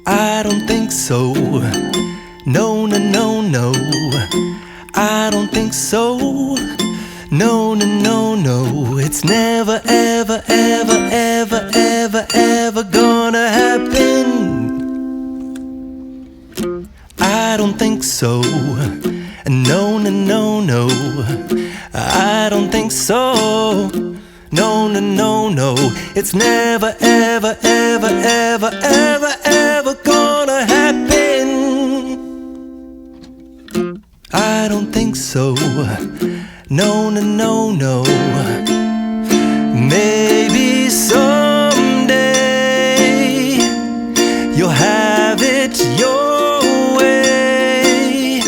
I don't think so. No, no, no, no. I don't think so. No, no, no, no. It's never, ever, ever, ever, ever, ever gonna happen. I don't think so. No, no, no, no. I don't think so. No, no, no, no. It's never, ever, ever, ever, ever, ever gonna happen. I don't think so. No, no, no, no. Maybe someday you'll have it your way.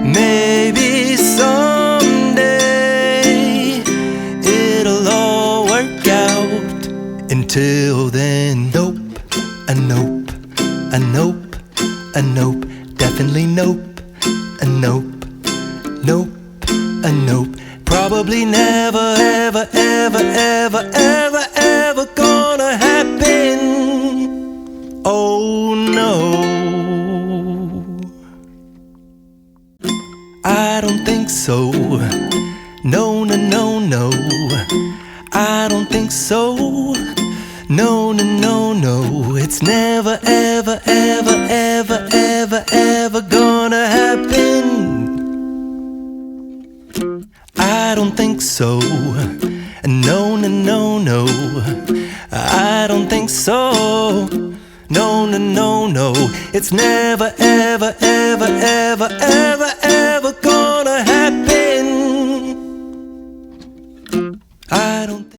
Maybe someday it'll all work out. Until then, nope, a nope, a nope, a nope, definitely nope, a nope, nope, a nope. Probably never, ever, ever, ever, ever, ever gonna happen. Oh no. I don't think so. No, no, no, no. I don't think so. No, no, no, no. It's never, ever, ever, ever, ever, ever gonna happen. I don't think so. No, no, no, no. I don't think so. No, no, no, no. It's never, ever, ever, ever, ever, ever gonna happen. I don't